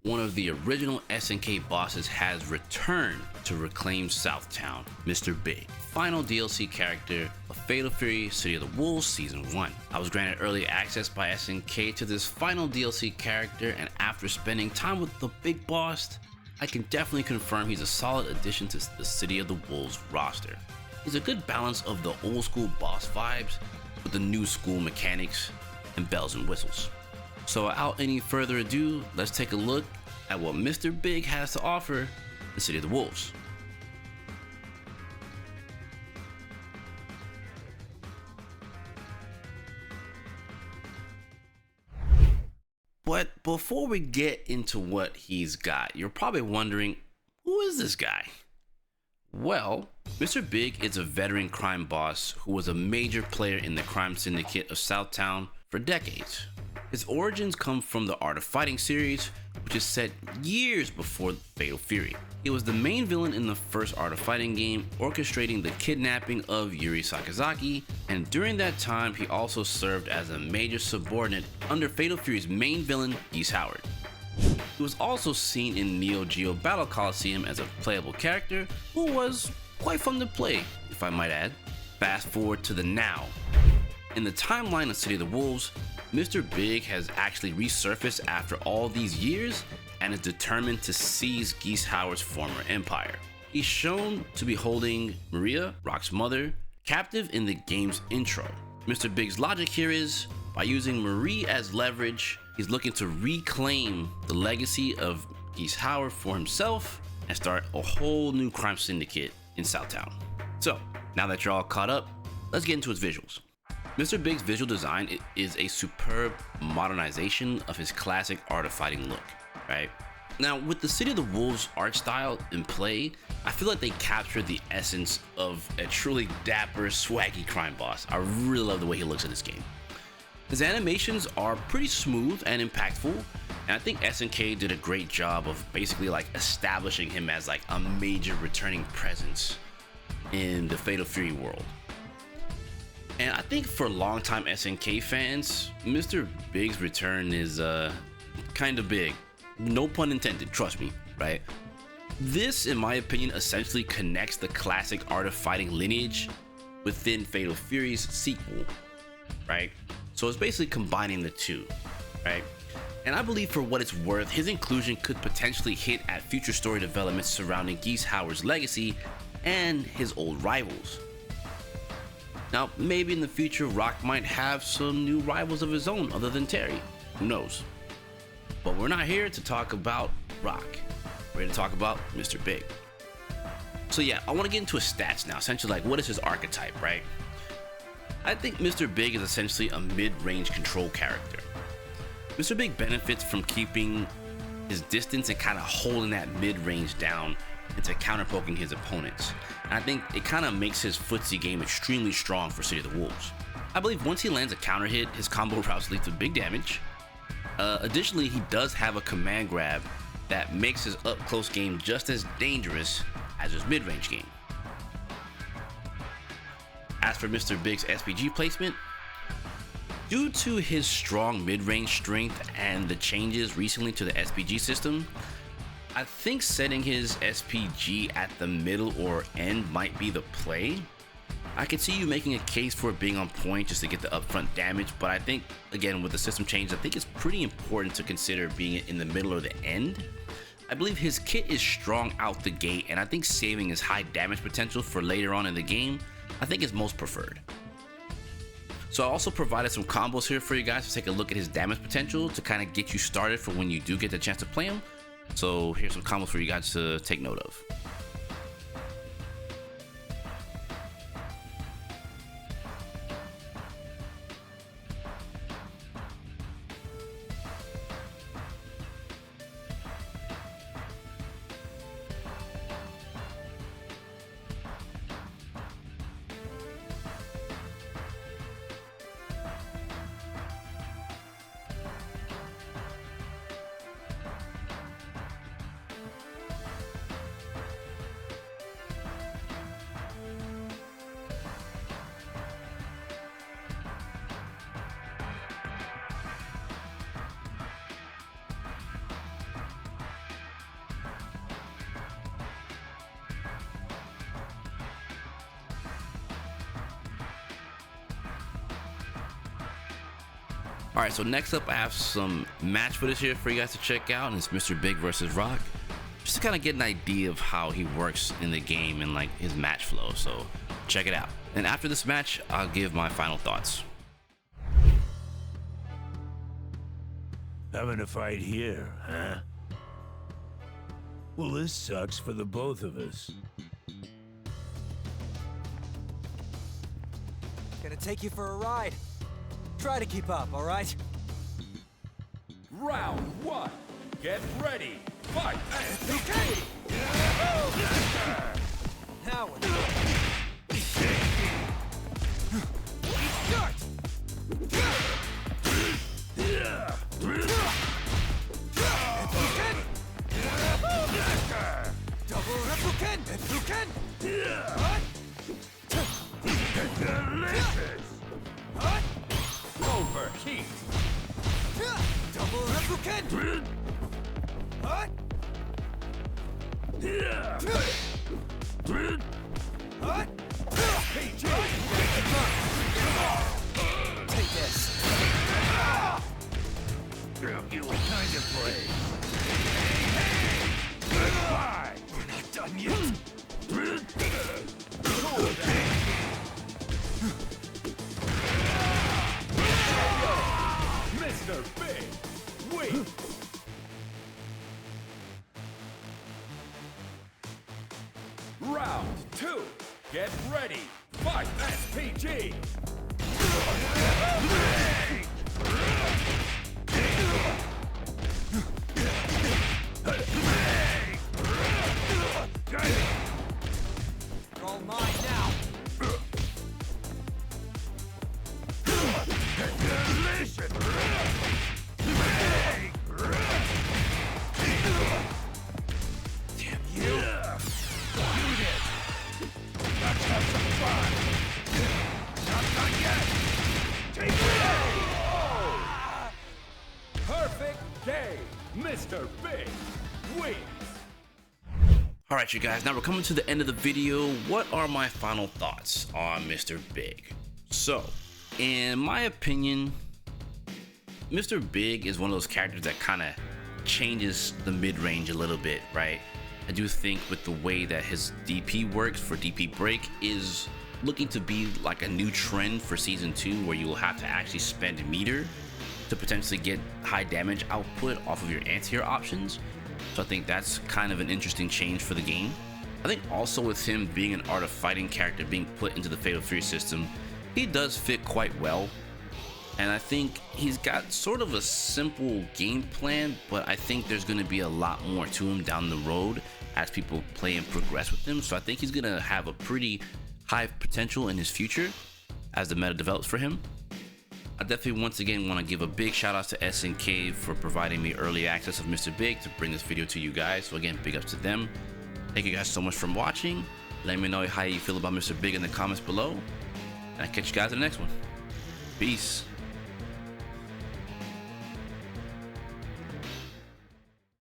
one of the original SNK bosses has returned to reclaim Southtown, Mr. Big, final DLC character of Fatal Fury City of the Wolves Season 1. I was granted early access by SNK to this final DLC character, and after spending time with the big boss, I can definitely confirm he's a solid addition to the City of the Wolves roster. He's a good balance of the old school boss vibes with the new school mechanics and bells and whistles. So without any further ado, let's take a look at what Mr. Big has to offer in City of the Wolves. But before we get into what he's got, you're probably wondering, who is this guy? Well, Mr. Big is a veteran crime boss who was a major player in the crime syndicate of Southtown for decades. His origins come from the Art of Fighting series, which is set years before Fatal Fury. He was the main villain in the first Art of Fighting game, orchestrating the kidnapping of Yuri Sakazaki, and during that time he also served as a major subordinate under Fatal Fury's main villain, Geese Howard. He was also seen in Neo Geo Battle Coliseum as a playable character who was quite fun to play, if I might add. Fast forward to the now. In the timeline of City of the Wolves, Mr. Big has actually resurfaced after all these years and is determined to seize Geese Howard's former empire. He's shown to be holding Maria, Rock's mother, captive in the game's intro. Mr. Big's logic here is, by using Marie as leverage, he's looking to reclaim the legacy of Geese Howard for himself and start a whole new crime syndicate in Southtown. So, now that you're all caught up, let's get into his visuals. Mr. Big's visual design is a superb modernization of his classic Art of Fighting look, right? Now, with the City of the Wolves art style in play, I feel like they captured the essence of a truly dapper, swaggy crime boss. I really love the way he looks in this game. His animations are pretty smooth and impactful, and I think SNK did a great job of basically like establishing him as like a major returning presence in the Fatal Fury world. And I think for longtime SNK fans, Mr. Big's return is kind of big. No pun intended, trust me, right? This, in my opinion, essentially connects the classic Art of Fighting lineage within Fatal Fury's sequel, right? So it's basically combining the two, right? And I believe for what it's worth, his inclusion could potentially hit at future story developments surrounding Geese Howard's legacy and his old rivals. Now, maybe in the future, Rock might have some new rivals of his own other than Terry. Who knows? But we're not here to talk about Rock. We're here to talk about Mr. Big. So yeah, I want to get into his stats now. Essentially, like, what is his archetype, right? I think Mr. Big is essentially a mid-range control character. Mr. Big benefits from keeping his distance and kind of holding that mid-range down into counter-poking his opponents. And I think it kind of makes his footsie game extremely strong for City of the Wolves. I believe once he lands a counter hit, his combo routes lead to big damage. Additionally, he does have a command grab that makes his up-close game just as dangerous as his mid-range game. As for Mr. Big's SPG placement, due to his strong mid-range strength and the changes recently to the SPG system, I think setting his SPG at the middle or end might be the play. I could see you making a case for it being on point just to get the upfront damage, but I think, again, with the system change, I think it's pretty important to consider being in the middle or the end. I believe his kit is strong out the gate, and I think saving his high damage potential for later on in the game, I think is most preferred. So I also provided some combos here for you guys to take a look at his damage potential to kind of get you started for when you do get the chance to play him. So here's some combos for you guys to take note of. Alright, so next up I have some match footage here for you guys to check out, and it's Mr. Big versus Rock. Just to kind of get an idea of how he works in the game and like his match flow, so check it out. And after this match, I'll give my final thoughts. Having a fight here, huh? Well, this sucks for the both of us. Gonna take you for a ride. Try to keep up, all right? Round 1. Get ready. Fight. Okay. Now we're start. Double replicant. Delicious. Overheat. Double replicant. Take this. You were kind of brave. Goodbye. We're not done yet. Mr. Big, wait. Round 2. Get ready. Fight. SPG. You're all mine now. Delicious. Damn you. Let's have some fun. Not done yet. Take it. Perfect game. Mr. Big wins. Alright you guys, now we're coming to the end of the video. What are my final thoughts on Mr. Big? So, in my opinion, Mr. Big is one of those characters that kind of changes the mid-range a little bit, right? I do think with the way that his DP works for DP break is looking to be like a new trend for season 2, where you will have to actually spend meter to potentially get high damage output off of your anti-hero options. So I think that's kind of an interesting change for the game. I think also with him being an Art of Fighting character being put into the Fatal Fury system, he does fit quite well. And I think he's got sort of a simple game plan, but I think there's going to be a lot more to him down the road as people play and progress with him. So I think he's going to have a pretty high potential in his future as the meta develops for him. I definitely once again want to give a big shout out to SNK for providing me early access of Mr. Big to bring this video to you guys. So again, big ups to them. Thank you guys so much for watching. Let me know how you feel about Mr. Big in the comments below. And I'll catch you guys in the next one. Peace.